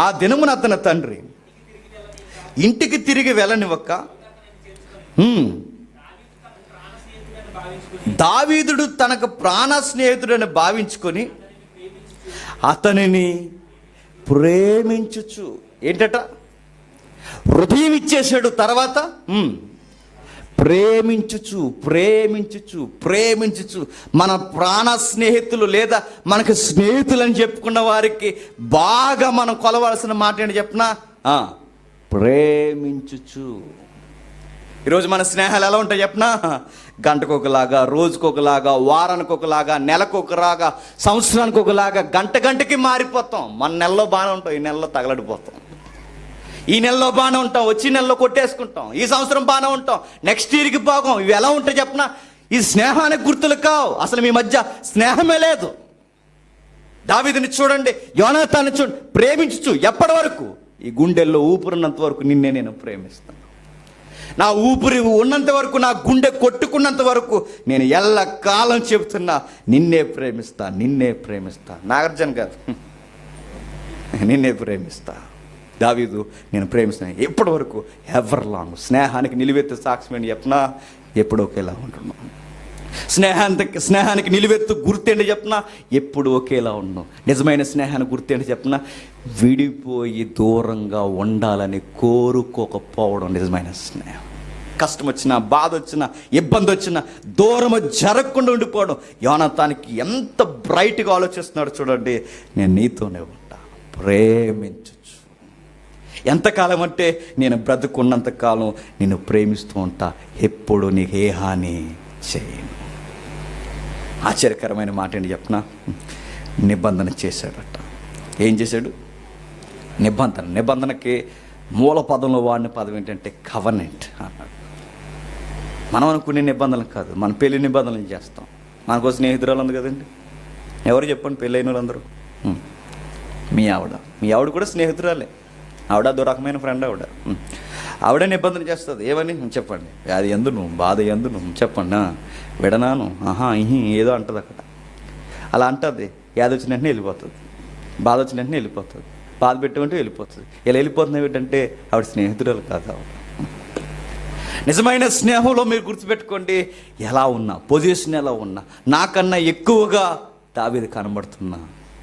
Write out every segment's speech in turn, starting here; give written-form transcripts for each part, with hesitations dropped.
ఆ దినమున అతని తండ్రి ఇంటికి తిరిగి వెళ్ళనివ్వక దావీదుడు తనకు ప్రాణ స్నేహితుడని భావించుకొని అతనిని ప్రేమించుచు, ఏంటట, హృదయం ఇచ్చేశాడు. తర్వాత ప్రేమించుచు ప్రేమించుచు ప్రేమించుచు. మన ప్రాణ స్నేహితులు లేదా మనకు స్నేహితులని చెప్పుకున్న వారికి బాగా మనం కొలవాల్సిన మాట ఏంటి చెప్పనా? ప్రేమించుచు. ఈరోజు మన స్నేహాలు ఎలా ఉంటాయి చెప్పనా? గంటకు ఒకలాగా, రోజుకు ఒకలాగా, వారానికి ఒకలాగా, నెలకు ఒకలాగా, సంవత్సరానికి ఒకలాగా, గంటకి మారిపోతాం. మన నెలలో బాగానే ఉంటాం, ఈ నెలలో తగలడిపోతాం. ఈ నెలలో బాగానే ఉంటాం, వచ్చి నెలలో కొట్టేసుకుంటాం. ఈ సంవత్సరం బాగానే ఉంటాం, నెక్స్ట్ ఇయర్కి పోగాం. ఇవి ఎలా ఉంటాయి చెప్పనా? ఈ స్నేహానికి గుర్తులు కావు. అసలు మీ మధ్య స్నేహమే లేదు. దావీదుని చూడండి, యోనాతాన్ని చూడండి, ప్రేమించు. ఎప్పటి వరకు? ఈ గుండెల్లో ఊపిరినంత వరకు నిన్నే నేను ప్రేమిస్తాను. నా ఊపిరి ఉన్నంత వరకు, నా గుండె కొట్టుకున్నంత వరకు నేను ఎల్లకాలం చెబుతున్నా, నిన్నే ప్రేమిస్తా, నిన్నే ప్రేమిస్తా. నాగార్జున గారు, నిన్నే ప్రేమిస్తా. దావీదు, నేను ప్రేమిస్తాను ఎప్పటి వరకు? Ever long. స్నేహానికి నిలువెత్తు సాక్ష్యం ఏంటి చెప్పనా? ఎప్పుడు ఒకేలా ఉంటున్నాం. స్నేహానికి నిలువెత్తు గుర్తేంటి చెప్పనా? ఎప్పుడు ఒకేలా ఉన్నాం. నిజమైన స్నేహానికి గుర్తేంటి చెప్పనా? విడిపోయి దూరంగా ఉండాలని కోరుకోకపోవడం నిజమైన స్నేహం. కష్టం వచ్చినా, బాధ వచ్చినా, ఇబ్బంది వచ్చినా దూరం జరగకుండా ఉండిపోవడం. యోనాతానికి ఎంత బ్రైట్గా ఆలోచిస్తున్నాడు చూడండి, నేను నీతోనే ఉంటా, ప్రేమించు. ఎంతకాలం అంటే నేను బ్రతుకున్నంతకాలం నేను ప్రేమిస్తూ ఉంటా, ఎప్పుడు నీకు ఏ హాని చేయను. ఆశ్చర్యకరమైన మాట ఏంటి చెప్పనా? నిబంధన చేశాడట. ఏం చేశాడు? నిబంధనకి మూల పదంలో వాడిన పదం ఏంటంటే కవనెంట్ అన్నాడు. మనం అనుకునే నిబంధనలు కాదు, మన పెళ్లి నిబంధనలు చేస్తాం. మనకు స్నేహితురాలు ఉంది కదండి, ఎవరు చెప్పండి? పెళ్ళైన వాళ్ళందరూ మీ ఆవిడ కూడా స్నేహితురాలే. ఆవిడ అదో రకమైన ఫ్రెండ్. ఆవిడ నిబంధన చేస్తుంది. ఏమని చెప్పండి? అది ఎందును, బాధ ఎందును చెప్పండి. విడనాను, ఏదో అంటుంది అక్కడ. అలా అంటుంది. యాద వచ్చిన వెంటనే వెళ్ళిపోతుంది, బాధ వచ్చిన వెంటనే వెళ్ళిపోతుంది, బాధ పెట్టమంటే వెళ్ళిపోతుంది. ఇలా వెళ్ళిపోతుంది ఏంటంటే ఆవిడ స్నేహితురాలు కాదు. ఆవిడ నిజమైన స్నేహంలో మీరు గుర్తుపెట్టుకోండి, ఎలా ఉన్నా, పొజిషన్ ఎలా ఉన్నా, నాకన్నా ఎక్కువగా దావీదు కనబడుతున్నా,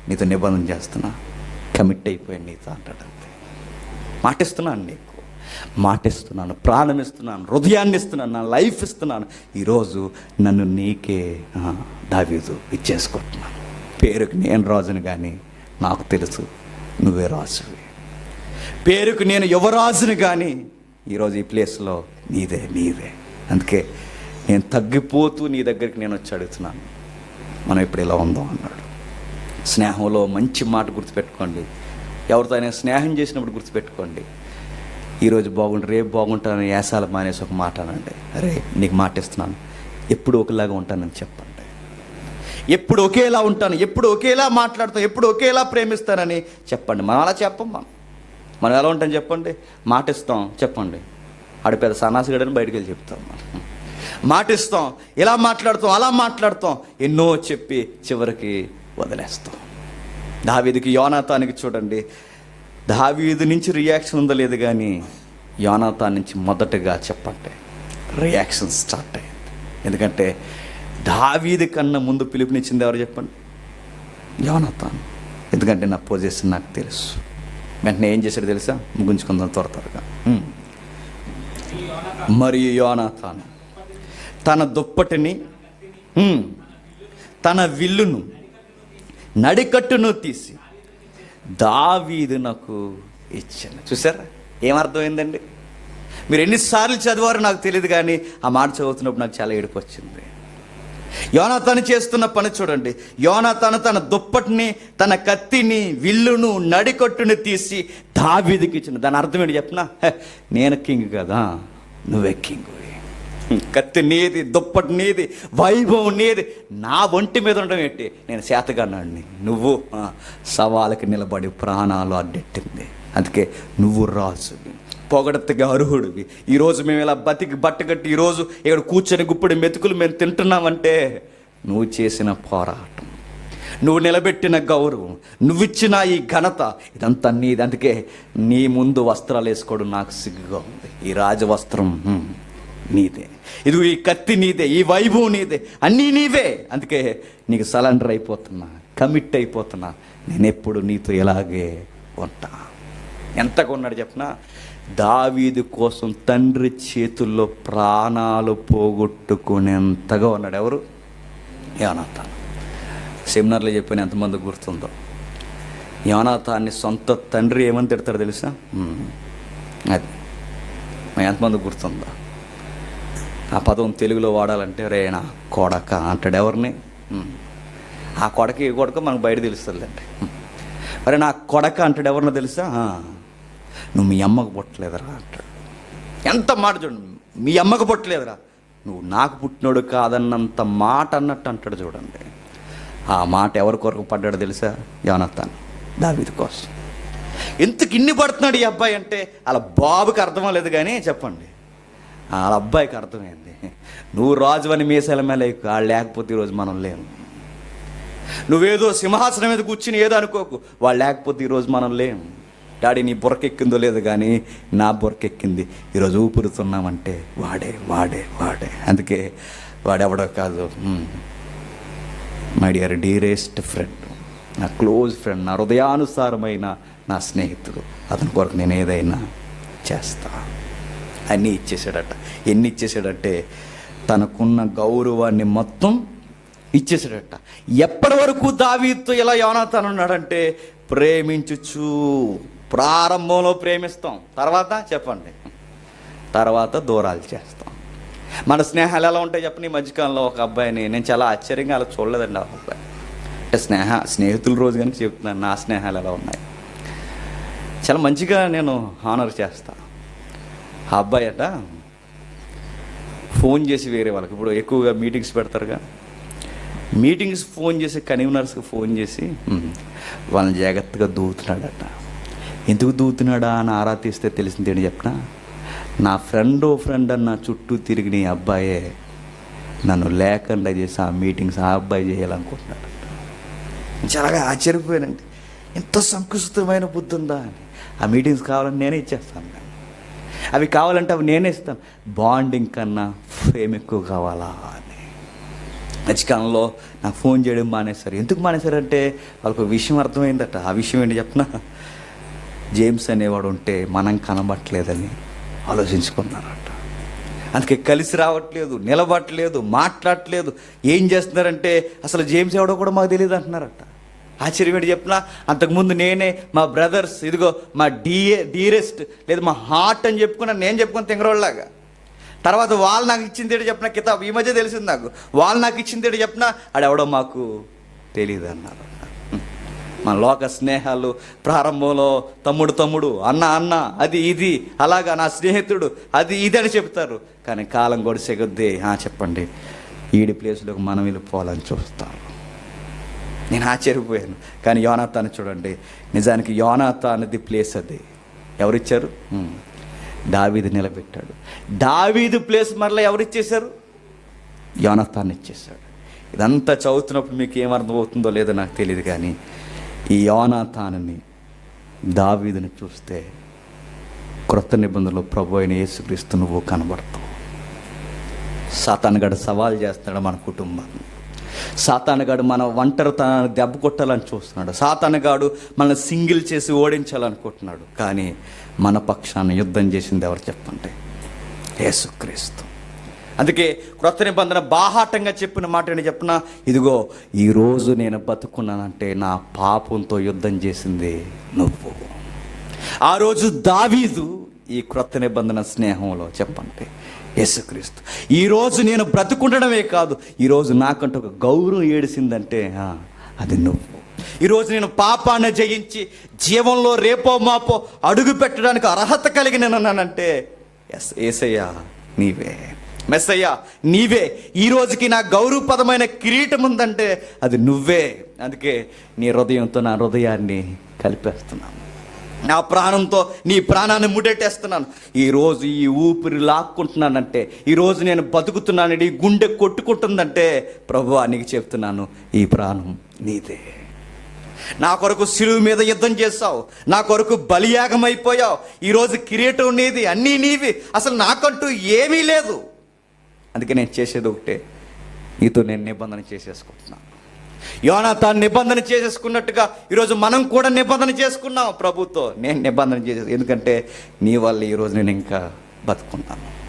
నీతో నిబంధన చేస్తున్నా, కమిట్ అయిపోయాను నీతో అంటాడు. అంతే. మాటిస్తున్నాను, నీకు మాటిస్తున్నాను, ప్రాణం ఇస్తున్నాను, హృదయాన్ని ఇస్తున్నాను, నా లైఫ్ ఇస్తున్నాను. ఈరోజు నన్ను నీకే దావీదు ఇచ్చేసుకుంటున్నాను. పేరుకి నేను రాజును కానీ నాకు తెలుసు నువ్వే రాజువి. పేరుకు నేను యువరాజును కానీ ఈరోజు ఈ ప్లేస్లో నీదే. అందుకే నేను తగ్గిపోతూ నీ దగ్గరికి నేను వచ్చి అడుగుతున్నాను, మనం ఇప్పుడు ఇలా ఉందాం అన్నాడు. స్నేహంలో మంచి మాట గుర్తుపెట్టుకోండి. ఎవరితో అయినా స్నేహం చేసినప్పుడు గుర్తుపెట్టుకోండి, ఈరోజు బాగుంటు రేపు బాగుంటానని యాసాలు మానేసి ఒక మాట అనండి. అరే నీకు మాట ఇస్తున్నాను, ఎప్పుడు ఒకలాగా ఉంటానని చెప్పండి. ఎప్పుడు ఒకేలా ఉంటాను, ఎప్పుడు ఒకేలా మాట్లాడతాను, ఎప్పుడు ఒకేలా ప్రేమిస్తానని చెప్పండి. మనం అలా చెప్పం. మనం ఎలా ఉంటాం చెప్పండి? మాట ఇస్తాం చెప్పండి, ఆడ పెద్ద సన్నాసిగడని బయటికి వెళ్ళి చెప్తాం. మాట ఇస్తాం, ఇలా మాట్లాడుతాం, అలా మాట్లాడతాం, ఎన్నో చెప్పి చివరికి వదిలేస్తాం. దావీదుకి యోనాతానికి చూడండి, దావీదు నుంచి రియాక్షన్ ఉందో లేదు కానీ యోనాతాన్ నుంచి మొదటగా చెప్పండి రియాక్షన్ స్టార్ట్ అయ్యింది. ఎందుకంటే దావీదు కన్నా ముందు పిలుపునిచ్చింది ఎవరు చెప్పండి? యోనాతాన్. ఎందుకంటే నా పొజిషన్ నాకు తెలుసు. వెంటనే ఏం చేశాడు తెలుసా? ముగించుకుందాం త్వరగా. మరియు యోనాతాను తన దుప్పటిని, తన విల్లును, నడికట్టును తీసి దావీదు నాకు ఇచ్చాను. చూసారా ఏమర్థమైందండి? మీరు ఎన్నిసార్లు చదివారో నాకు తెలియదు కానీ ఆ మాట చదువుతున్నప్పుడు నాకు చాలా ఏడుపు వచ్చింది. యోనాతాను చేస్తున్న పని చూడండి. యోనాతాను తన దుప్పటిని, తన కత్తిని, విల్లును, నడికట్టుని తీసి దావీదుకి ఇచ్చిన. దాని అర్థం ఏంటి చెప్పనా? నేను కింగ్ కదా, నువ్వే కింగ్. కత్తి నీది, దుప్పటి నీది, వైభవం నీది, నా ఒంటి మీద ఉండడం ఏంటి? నేను శాతగాడిని, నువ్వు సవాళ్ళకి నిలబడి ప్రాణాలు అడ్డెట్టింది. అందుకే నువ్వు రాజువి, పొగడతగా అర్హుడివి. ఈరోజు మేము ఇలా బతికి బట్టగట్టి ఈరోజు ఇక్కడ కూర్చొని గుప్పుడు మెతుకులు మేము తింటున్నామంటే నువ్వు చేసిన పోరాటం, నువ్వు నిలబెట్టిన గౌరవం, నువ్విచ్చిన ఈ ఘనత, ఇదంతా నీది. అందుకే నీ ముందు వస్త్రాలు వేసుకోవడం నాకు సిగ్గుగా ఉంది. ఈ రాజవస్త్రం నీదే, ఇది ఈ కత్తి నీదే, ఈ వైభవం నీదే, అన్నీ నీవే. అందుకే నీకు సరెండర్ అయిపోతున్నా, కమిట్ అయిపోతున్నా. నేను ఎప్పుడు నీతో ఇలాగే ఉంటా. ఎంతగా ఉన్నాడు చెప్పనా? దావీదు కోసం తండ్రి చేతుల్లో ప్రాణాలు పోగొట్టుకునేంతగా ఉన్నాడు. ఎవరు? యోనాతాను. సెమినార్లో చెప్పిన ఎంతమంది గుర్తుందో, యోనాతాన్ని సొంత తండ్రి ఏమని తిడతాడు తెలుసా? అది ఎంతమంది గుర్తుందో? ఆ పదం తెలుగులో వాడాలంటే రే నా కొడక అంటాడు. ఎవరిని? ఆ కొడక ఏ కొడక మనకు బయట తెలుస్తుందండి. అరే నా కొడక అంటాడు. ఎవరినో తెలుసా? నువ్వు మీ అమ్మకు పుట్టలేదురా అంటాడు. ఎంత మాట చూడండి, మీ అమ్మకు పుట్టలేదురా, నువ్వు నాకు పుట్టినోడు కాదన్నంత మాట అన్నట్టు అంటాడు. చూడండి, ఆ మాట ఎవరి కొరకు పడ్డాడు తెలుసా? యోనాతాను, దావీదు కోసం. ఎందుకు ఇన్ని పడుతున్నాడు ఈ అబ్బాయి అంటే అలా బాబుకి అర్థం లేదు, కానీ చెప్పండి వాళ్ళ అబ్బాయికి అర్థమైంది. నువ్వు రాజు అని మీసాల ಮೇಲೆ వాళ్ళు లేకపోతే ఈరోజు మనం లేము. నువ్వేదో సింహాసనం మీద కూర్చుని ఏదో అనుకోకు, వాళ్ళు లేకపోతే ఈరోజు మనం లేము. డాడీ నీ బుర్రకెక్కిందో లేదు, కానీ నా బుర్రకెక్కింది. ఈరోజు ఊపిరుతున్నామంటే వాడే వాడే వాడే. అందుకే వాడెవడో కాదు, మై డియర్ డీరెస్ట్ ఫ్రెండ్, నా క్లోజ్ ఫ్రెండ్, నా హృదయానుసారమైన నా స్నేహితుడు. అతని కొరకు నేను ఏదైనా చేస్తా. అన్నీ ఇచ్చేసాడట. ఎన్ని ఇచ్చేసాడంటే తనకున్న గౌరవాన్ని మొత్తం ఇచ్చేసాడట. ఎప్పటి వరకు దావీదుతో ఇలా యోనాతాను ఉన్నాడంటే ప్రేమించుచు. ప్రారంభంలో ప్రేమిస్తాం, తర్వాత చెప్పండి, తర్వాత దూరాలు చేస్తాం. మన స్నేహాలు ఎలా ఉంటాయి చెప్పండి? ఈ మధ్యకాలంలో ఒక అబ్బాయిని నేను చాలా ఆశ్చర్యంగా అలా చూడలేదండి. ఆ అబ్బాయి అంటే స్నేహితుల రోజు కానీ చెప్తున్నాను, నా స్నేహాలు ఎలా ఉన్నాయి. చాలా మంచిగా నేను హానర్ చేస్తాను. ఆ అబ్బాయి అట ఫోన్ చేసి వేరే వాళ్ళకి, ఇప్పుడు ఎక్కువగా మీటింగ్స్ పెడతారుగా, మీటింగ్స్ ఫోన్ చేసి కన్వీనర్స్కి ఫోన్ చేసి వాళ్ళని జాగ్రత్తగా దూతున్నాడట. ఎందుకు దూతున్నాడా అని ఆరా తీస్తే తెలిసింది ఏంటి చెప్పిన? నా ఫ్రెండ్ అని నా చుట్టూ తిరిగిన ఈ అబ్బాయే నన్ను లేకుండా చేసి ఆ మీటింగ్స్ ఆ అబ్బాయి చేయాలనుకుంటున్నాడు. చాలా ఆశ్చర్యపోయానండి, ఎంత సంకుచితమైన బుద్ధి ఉందా అని. ఆ మీటింగ్స్ కావాలని నేనే ఇచ్చేస్తాను, అవి కావాలంటే అవి నేనే ఇస్తాను. బాండింగ్ కన్నా ఫేమ్ ఎక్కువ కావాలా అని. మధ్యకాలంలో నాకు ఫోన్ చేయడం మానేశారు. ఎందుకు మానేశారంటే వాళ్ళకు విషయం అర్థమైందట. ఆ విషయం ఏంటి చెప్పిన? జేమ్స్ అనేవాడు ఉంటే మనం కనబట్టలేదని ఆలోచించుకున్నారట. అందుకే కలిసి రావట్లేదు, నిలబట్టలేదు, మాట్లాడట్లేదు. ఏం చేస్తున్నారంటే అసలు జేమ్స్ ఎవడో కూడా మాకు తెలియదు అంటున్నారట. ఆశ్చర్యం ఏంటి చెప్పిన? అంతకుముందు నేనే మా బ్రదర్స్, ఇదిగో మా డీరెస్ట్ లేదా మా హార్ట్ అని చెప్పుకున్నా, నేను చెప్పుకుని తింగరోళ్ళలాగా. తర్వాత వాళ్ళు నాకు ఇచ్చింది ఏంటి చెప్పిన? కితాబ్ ఈ మధ్య తెలిసింది నాకు. వాళ్ళు నాకు ఇచ్చింది ఏంటి చెప్పిన? ఆడెవడో మాకు తెలియదు అన్నారు. మన లోక స్నేహాలు ప్రారంభంలో తమ్ముడు, అన్న, అది ఇది, అలాగా నా స్నేహితుడు అది ఇది అని చెప్తారు. కానీ కాలం గడిచే కొద్దీ చెప్పండి, ఈడి ప్లేస్లోకి మనం వెళ్ళిపోవాలని చూస్తారు. నేను ఆశ్చర్యపోయాను. కానీ యోనాతాను చూడండి, నిజానికి యోనాతానుది ప్లేస్ అది. ఎవరిచ్చారు? దావీదు నిలబెట్టాడు. దావీదు ప్లేస్ మరలా ఎవరిచ్చేశారు? యోనాతాను ఇచ్చేశాడు. ఇదంతా చదువుతున్నప్పుడు మీకు ఏమర్థమవుతుందో లేదో నాకు తెలియదు, కానీ ఈ యోనాతానుని దావీదుని చూస్తే క్రొత్త నిబంధనలో ప్రభు అయిన యేసుక్రీస్తు నువ్వు కనబడతావు. సాతానుగాడు సవాల్ చేస్తున్నాడు మన కుటుంబాన్ని. సాతానుగాడు మన ఒంటరితనాన్ని దెబ్బ కొట్టాలని చూస్తున్నాడు. సాతానుగాడు మనల్ని సింగిల్ చేసి ఓడించాలనుకుంటున్నాడు. కానీ మన పక్షాన్ని యుద్ధం చేసింది ఎవరు చెప్పండి? యేసుక్రీస్తు. అందుకే క్రొత్త నిబంధన బాహాటంగా చెప్పిన మాట ఏంటి చెప్పిన? ఇదిగో ఈరోజు నేను బతుకున్నానంటే నా పాపంతో యుద్ధం చేసింది నువ్వు. ఆ రోజు దావీదు ఈ క్రొత్త నిబంధన స్నేహంలో చెప్పండి యేసుక్రీస్తు. ఈరోజు నేను బ్రతుకుండడమే కాదు, ఈరోజు నాకంటూ ఒక గౌరవం ఏడిసిందంటే అది నువ్వు. ఈరోజు నేను పాపాన్ని జయించి జీవంలో రేపో మాపో అడుగు పెట్టడానికి అర్హత కలిగినానంటే యేసయ్యా నీవే, మెస్సయ్యా నీవే. ఈ రోజుకి నా గౌరవపదమైన కిరీటం ఉందంటే అది నువ్వే. అందుకే నీ హృదయంతో నా హృదయాన్ని కలిపేస్తున్నాను. నా ప్రాణంతో నీ ప్రాణాన్ని ముడెట్టేస్తున్నాను. ఈరోజు ఈ ఊపిరి లాక్కుంటున్నానంటే, ఈరోజు నేను బతుకుతున్నానంటే, ఈ గుండె కొట్టుకుంటుందంటే, ప్రభువా నీకు చెప్తున్నాను, ఈ ప్రాణం నీదే. నా కొరకు శిలువ మీద యుద్ధం చేస్తావు, నా కొరకు బలియాగం అయిపోయావు. ఈరోజు కిరీటం నీది, అన్నీ నీవి, అసలు నాకంటూ ఏమీ లేదు. అందుకే నేను చేసేది ఒకటే, నీతో నేను నిబంధన చేసేసుకుంటున్నాను. యోనాతాను నిబంధన చేసేసుకున్నట్టుగా ఈరోజు మనం కూడా నిబంధన చేసుకున్నాం ప్రభుతో. నేను నిబంధన చేసేది ఎందుకంటే నీ వల్ల ఈరోజు నేను ఇంకా బతుకున్నాను.